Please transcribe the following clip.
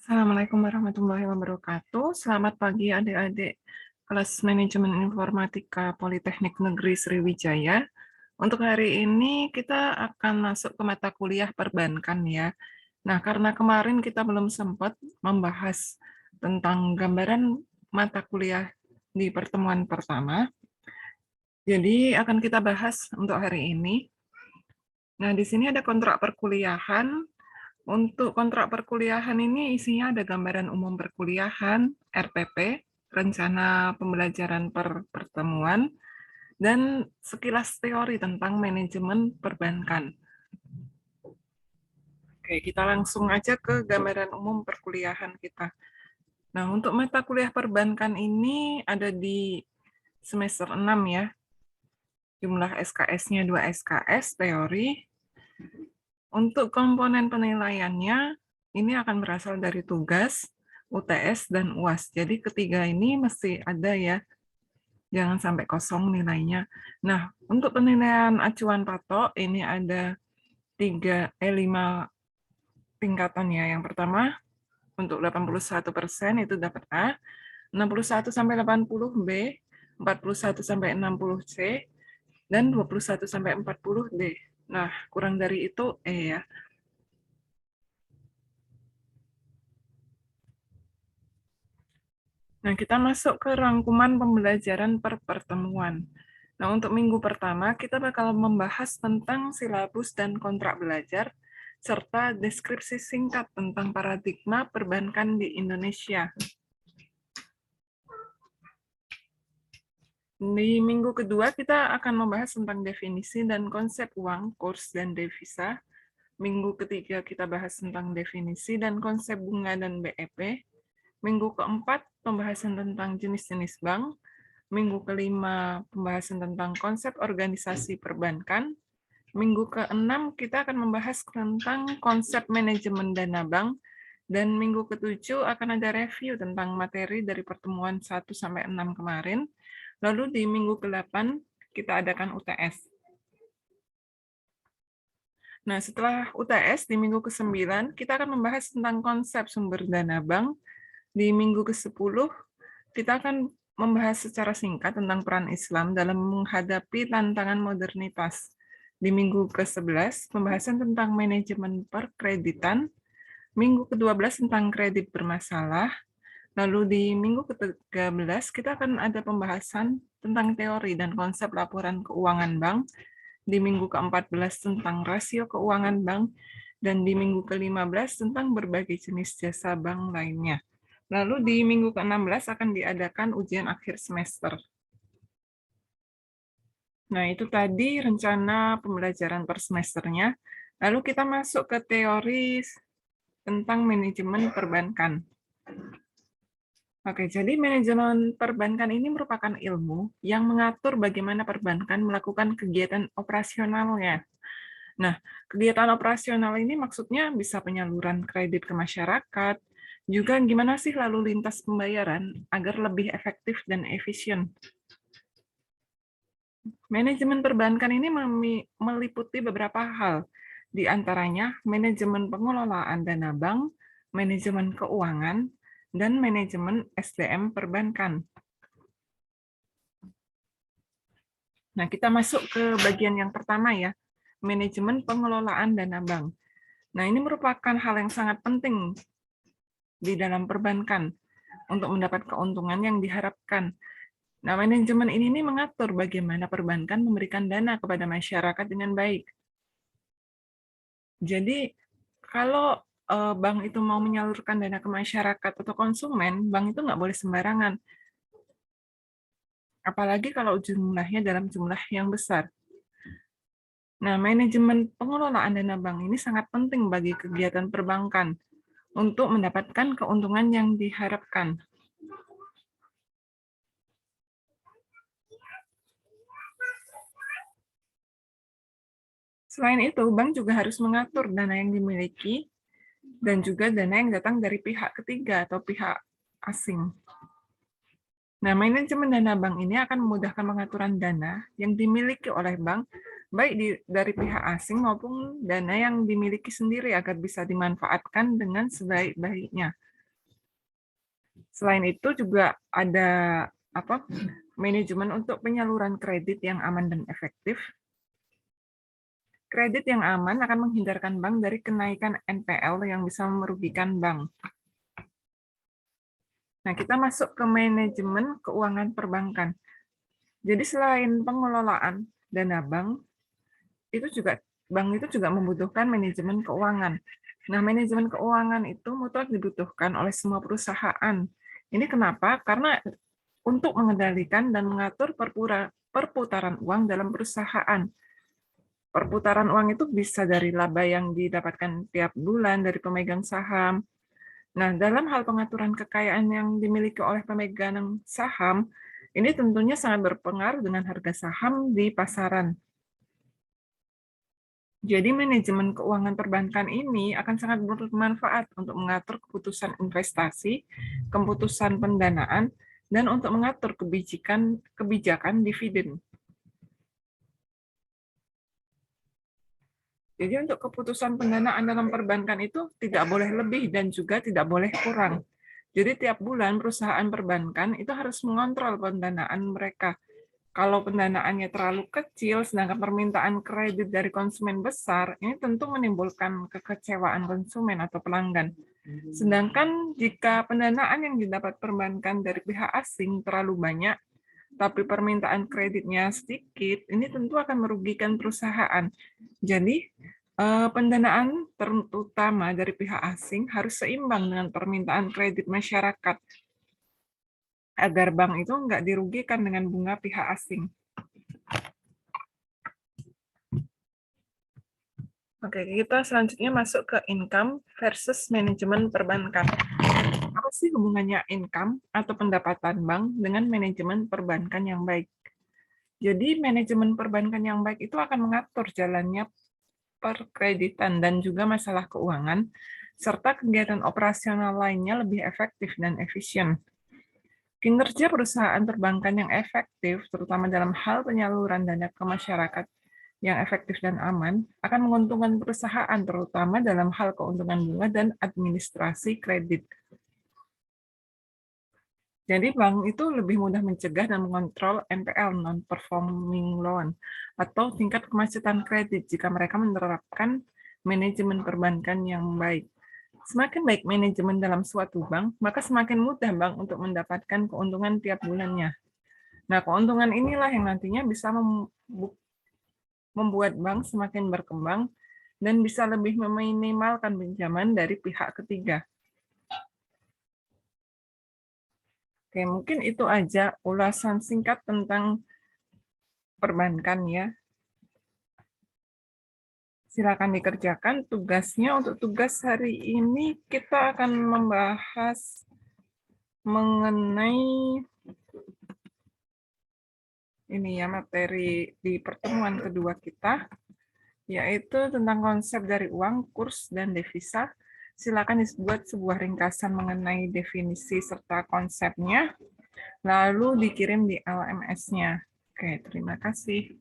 Assalamualaikum warahmatullahi wabarakatuh. Selamat pagi adik-adik kelas manajemen informatika Politeknik Negeri Sriwijaya. Untuk hari ini kita akan masuk ke mata kuliah perbankan ya. Nah, karena kemarin kita belum sempat membahas tentang gambaran mata kuliah di pertemuan pertama, jadi akan kita bahas untuk hari ini. Nah, di sini ada kontrak perkuliahan. Untuk kontrak perkuliahan ini isinya ada gambaran umum perkuliahan, RPP, rencana pembelajaran per pertemuan, dan sekilas teori tentang manajemen perbankan. Oke, kita langsung aja ke gambaran umum perkuliahan kita. Nah, untuk mata kuliah perbankan ini ada di semester 6 ya. Jumlah SKS-nya 2 SKS teori. Untuk komponen penilaiannya, ini akan berasal dari tugas, UTS, dan UAS. Jadi ketiga ini mesti ada ya, jangan sampai kosong nilainya. Nah, untuk penilaian acuan patok, ini ada 5 tingkatan ya. Yang pertama, untuk 81% itu dapat A, 61-80 B, 41-60 C, dan 21-40 D. Nah, kurang dari itu E ya. Nah, kita masuk ke rangkuman pembelajaran per pertemuan. Nah, untuk minggu pertama, kita bakal membahas tentang silabus dan kontrak belajar, serta deskripsi singkat tentang paradigma perbankan di Indonesia. Di minggu kedua, kita akan membahas tentang definisi dan konsep uang, kurs, dan devisa. Minggu ketiga, kita bahas tentang definisi dan konsep bunga dan BEP. Minggu keempat, pembahasan tentang jenis-jenis bank. Minggu kelima, pembahasan tentang konsep organisasi perbankan. Minggu keenam, kita akan membahas tentang konsep manajemen dana bank. Dan minggu ketujuh akan ada review tentang materi dari pertemuan 1-6 kemarin. Lalu di minggu ke-8, kita adakan UTS. Nah, setelah UTS, di minggu ke-9, kita akan membahas tentang konsep sumber dana bank. Di minggu ke-10, kita akan membahas secara singkat tentang peran Islam dalam menghadapi tantangan modernitas. Di minggu ke-11, pembahasan tentang manajemen perkreditan. Minggu ke-12 tentang kredit bermasalah. Lalu di minggu ke-13, kita akan ada pembahasan tentang teori dan konsep laporan keuangan bank. Di minggu ke-14 tentang rasio keuangan bank. Dan di minggu ke-15 tentang berbagai jenis jasa bank lainnya. Lalu di minggu ke-16 akan diadakan ujian akhir semester. Nah, itu tadi rencana pembelajaran per semesternya. Lalu kita masuk ke teori tentang manajemen perbankan. Oke, jadi manajemen perbankan ini merupakan ilmu yang mengatur bagaimana perbankan melakukan kegiatan operasionalnya. Nah, kegiatan operasional ini maksudnya bisa penyaluran kredit ke masyarakat, juga gimana sih lalu lintas pembayaran agar lebih efektif dan efisien. Manajemen perbankan ini meliputi beberapa hal, di antaranya manajemen pengelolaan dana bank, manajemen keuangan, dan manajemen SDM perbankan. Nah, kita masuk ke bagian yang pertama ya, manajemen pengelolaan dana bank. Nah, ini merupakan hal yang sangat penting di dalam perbankan untuk mendapat keuntungan yang diharapkan. Nah, manajemen ini mengatur bagaimana perbankan memberikan dana kepada masyarakat dengan baik. Jadi, kalau bank itu mau menyalurkan dana ke masyarakat atau konsumen, bank itu nggak boleh sembarangan. Apalagi kalau jumlahnya dalam jumlah yang besar. Nah, manajemen pengelolaan dana bank ini sangat penting bagi kegiatan perbankan untuk mendapatkan keuntungan yang diharapkan. Selain itu, bank juga harus mengatur dana yang dimiliki dan juga dana yang datang dari pihak ketiga atau pihak asing. Nah, manajemen dana bank ini akan memudahkan pengaturan dana yang dimiliki oleh bank, baik dari pihak asing maupun dana yang dimiliki sendiri agar bisa dimanfaatkan dengan sebaik-baiknya. Selain itu juga ada manajemen untuk penyaluran kredit yang aman dan efektif. Kredit yang aman akan menghindarkan bank dari kenaikan NPL yang bisa merugikan bank. Nah, kita masuk ke manajemen keuangan perbankan. Jadi selain pengelolaan dana bank, bank itu juga membutuhkan manajemen keuangan. Nah, manajemen keuangan itu mutlak dibutuhkan oleh semua perusahaan. Ini kenapa? Karena untuk mengendalikan dan mengatur perputaran uang dalam perusahaan. Perputaran uang itu bisa dari laba yang didapatkan tiap bulan dari pemegang saham. Nah, dalam hal pengaturan kekayaan yang dimiliki oleh pemegang saham, ini tentunya sangat berpengaruh dengan harga saham di pasaran. Jadi manajemen keuangan perbankan ini akan sangat bermanfaat untuk mengatur keputusan investasi, keputusan pendanaan, dan untuk mengatur kebijakan dividen. Jadi untuk keputusan pendanaan dalam perbankan itu tidak boleh lebih dan juga tidak boleh kurang. Jadi tiap bulan perusahaan perbankan itu harus mengontrol pendanaan mereka. Kalau pendanaannya terlalu kecil, sedangkan permintaan kredit dari konsumen besar, ini tentu menimbulkan kekecewaan konsumen atau pelanggan. Sedangkan jika pendanaan yang didapat perbankan dari pihak asing terlalu banyak, tapi permintaan kreditnya sedikit, ini tentu akan merugikan perusahaan. Jadi, pendanaan terutama dari pihak asing harus seimbang dengan permintaan kredit masyarakat, agar bank itu nggak dirugikan dengan bunga pihak asing. Oke, kita selanjutnya masuk ke income versus manajemen perbankan. Apa sih hubungannya income atau pendapatan bank dengan manajemen perbankan yang baik? Jadi manajemen perbankan yang baik itu akan mengatur jalannya perkreditan dan juga masalah keuangan, serta kegiatan operasional lainnya lebih efektif dan efisien. Kinerja perusahaan perbankan yang efektif, terutama dalam hal penyaluran dana ke masyarakat yang efektif dan aman, akan menguntungkan perusahaan, terutama dalam hal keuntungan bunga dan administrasi kredit. Jadi bank itu lebih mudah mencegah dan mengontrol NPL (non-performing loan) atau tingkat kemacetan kredit jika mereka menerapkan manajemen perbankan yang baik. Semakin baik manajemen dalam suatu bank, maka semakin mudah bank untuk mendapatkan keuntungan tiap bulannya. Nah, keuntungan inilah yang nantinya bisa membuat bank semakin berkembang dan bisa lebih meminimalkan pinjaman dari pihak ketiga. Oke, mungkin itu aja ulasan singkat tentang perbankan ya. Silakan dikerjakan tugasnya. Untuk tugas hari ini kita akan membahas mengenai ini ya, materi di pertemuan kedua kita, yaitu tentang konsep dari uang, kurs, dan devisa. Silakan dibuat sebuah ringkasan mengenai definisi serta konsepnya, lalu dikirim di LMS-nya. Oke, terima kasih.